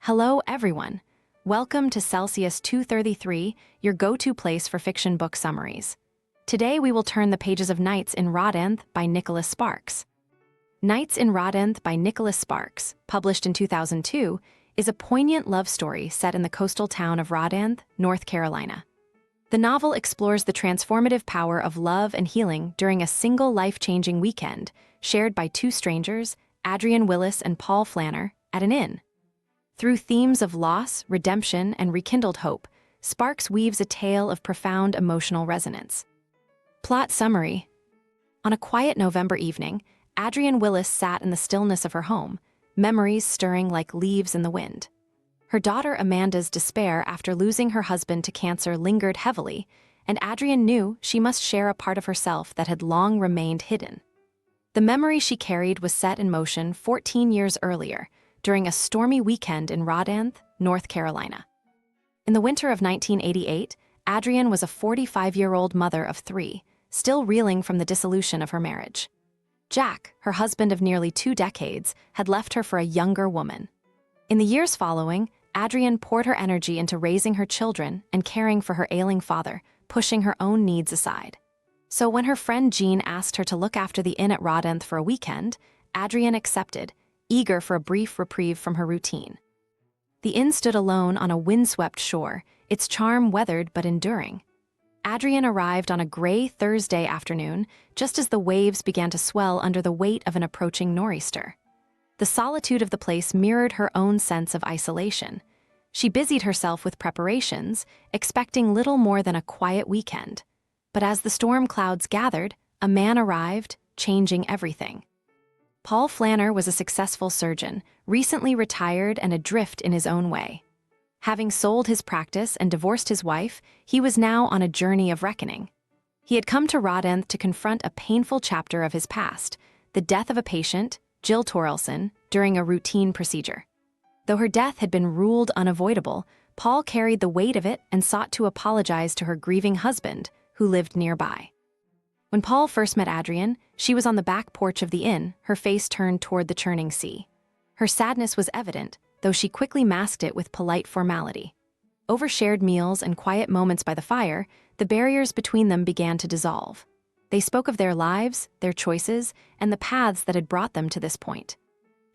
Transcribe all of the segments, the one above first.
Hello, everyone. Welcome to Celsius 233, your go-to place for fiction book summaries. Today we will turn the pages of Nights in Rodanthe by Nicholas Sparks. Nights in Rodanthe by Nicholas Sparks, published in 2002, is a poignant love story set in the coastal town of Rodanthe, North Carolina. The novel explores the transformative power of love and healing during a single life-changing weekend shared by two strangers, Adrienne Willis and Paul Flanner, at an inn. Through themes of loss, redemption, and rekindled hope, Sparks weaves a tale of profound emotional resonance. Plot summary. On a quiet November evening, Adrienne Willis sat in the stillness of her home, memories stirring like leaves in the wind. Her daughter Amanda's despair after losing her husband to cancer lingered heavily, and Adrienne knew she must share a part of herself that had long remained hidden. The memory she carried was set in motion 14 years earlier, during a stormy weekend in Rodanthe, North Carolina. In the winter of 1988, Adrienne was a 45-year-old mother of three, still reeling from the dissolution of her marriage. Jack, her husband of nearly 2 decades, had left her for a younger woman. In the years following, Adrienne poured her energy into raising her children and caring for her ailing father, pushing her own needs aside. So when her friend Jean asked her to look after the inn at Rodanthe for a weekend, Adrienne accepted, eager for a brief reprieve from her routine. The inn stood alone on a windswept shore, its charm weathered but enduring. Adrienne arrived on a gray Thursday afternoon, just as the waves began to swell under the weight of an approaching nor'easter. The solitude of the place mirrored her own sense of isolation. She busied herself with preparations, expecting little more than a quiet weekend. But as the storm clouds gathered, a man arrived, changing everything. Paul Flanner was a successful surgeon, recently retired and adrift in his own way. Having sold his practice and divorced his wife, he was now on a journey of reckoning. He had come to Rodanthe to confront a painful chapter of his past, the death of a patient, Jill Torelson, during a routine procedure. Though her death had been ruled unavoidable, Paul carried the weight of it and sought to apologize to her grieving husband, who lived nearby. When Paul first met Adrienne, she was on the back porch of the inn, her face turned toward the churning sea. Her sadness was evident, though she quickly masked it with polite formality. Over shared meals and quiet moments by the fire, the barriers between them began to dissolve. They spoke of their lives, their choices, and the paths that had brought them to this point.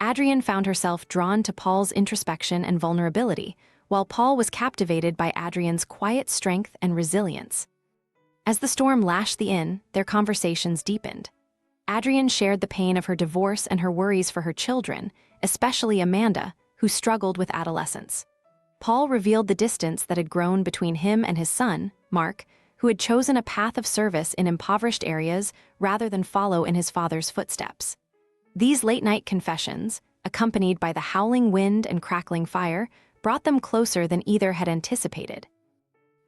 Adrienne found herself drawn to Paul's introspection and vulnerability, while Paul was captivated by Adrienne's quiet strength and resilience. As the storm lashed the inn, their conversations deepened. Adrienne shared the pain of her divorce and her worries for her children, especially Amanda, who struggled with adolescence. Paul revealed the distance that had grown between him and his son, Mark, who had chosen a path of service in impoverished areas rather than follow in his father's footsteps. These late-night confessions, accompanied by the howling wind and crackling fire, brought them closer than either had anticipated.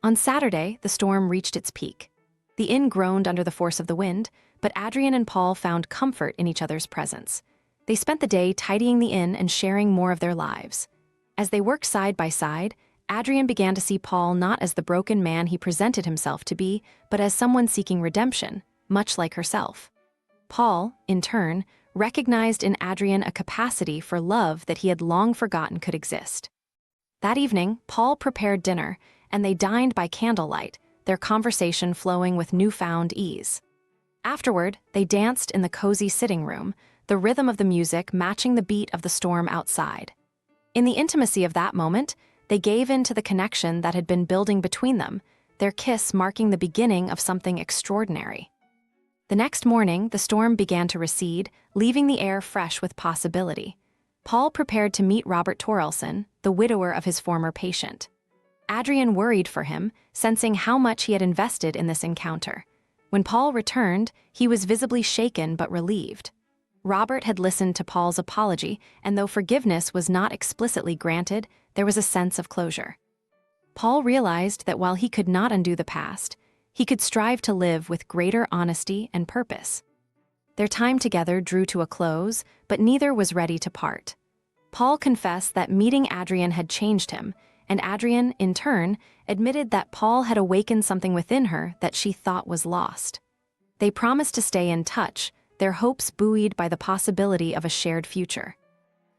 On Saturday, the storm reached its peak. The inn groaned under the force of the wind, but Adrienne and Paul found comfort in each other's presence. They spent the day tidying the inn and sharing more of their lives. As they worked side by side, Adrienne began to see Paul not as the broken man he presented himself to be, but as someone seeking redemption, much like herself. Paul, in turn, recognized in Adrienne a capacity for love that he had long forgotten could exist. That evening, Paul prepared dinner, and they dined by candlelight, their conversation flowing with newfound ease. Afterward, they danced in the cozy sitting room, the rhythm of the music matching the beat of the storm outside. In the intimacy of that moment, they gave in to the connection that had been building between them, their kiss marking the beginning of something extraordinary. The next morning, the storm began to recede, leaving the air fresh with possibility. Paul prepared to meet Robert Torelson, the widower of his former patient. Adrienne worried for him, sensing how much he had invested in this encounter. When Paul returned, he was visibly shaken but relieved. Robert had listened to Paul's apology, and though forgiveness was not explicitly granted, there was a sense of closure. Paul realized that while he could not undo the past, he could strive to live with greater honesty and purpose. Their time together drew to a close, but neither was ready to part. Paul confessed that meeting Adrienne had changed him, and Adrienne, in turn, admitted that Paul had awakened something within her that she thought was lost. They promised to stay in touch, their hopes buoyed by the possibility of a shared future.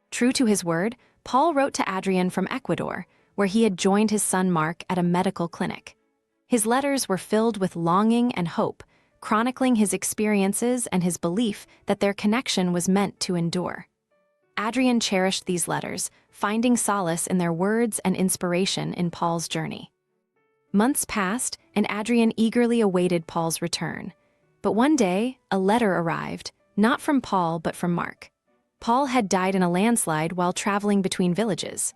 True to his word, Paul wrote to Adrienne from Ecuador, where he had joined his son Mark at a medical clinic. His letters were filled with longing and hope, chronicling his experiences and his belief that their connection was meant to endure. Adrienne cherished these letters, finding solace in their words and inspiration in Paul's journey. Months passed, and Adrienne eagerly awaited Paul's return. But one day, a letter arrived, not from Paul but from Mark. Paul had died in a landslide while traveling between villages.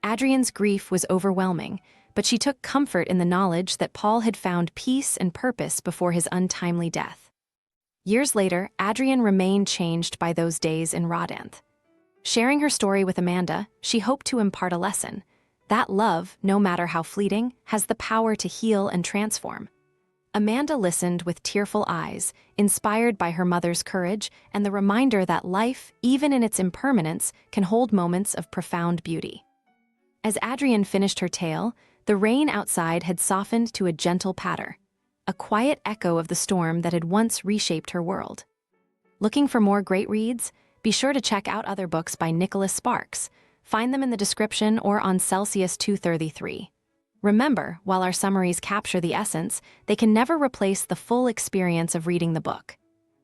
Adrienne's grief was overwhelming, but she took comfort in the knowledge that Paul had found peace and purpose before his untimely death. Years later, Adrienne remained changed by those days in Rodanthe. Sharing her story with Amanda, she hoped to impart a lesson. That love, no matter how fleeting, has the power to heal and transform. Amanda listened with tearful eyes, inspired by her mother's courage and the reminder that life, even in its impermanence, can hold moments of profound beauty. As Adrienne finished her tale, the rain outside had softened to a gentle patter, a quiet echo of the storm that had once reshaped her world. Looking for more great reads? Be sure to check out other books by Nicholas Sparks. Find them in the description or on Celsius 233. Remember, while our summaries capture the essence, they can never replace the full experience of reading the book.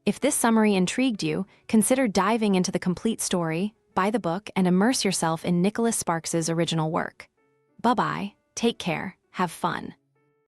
If this summary intrigued you, consider diving into the complete story, buy the book, and immerse yourself in Nicholas Sparks's original work. Bye-bye, take care, have fun.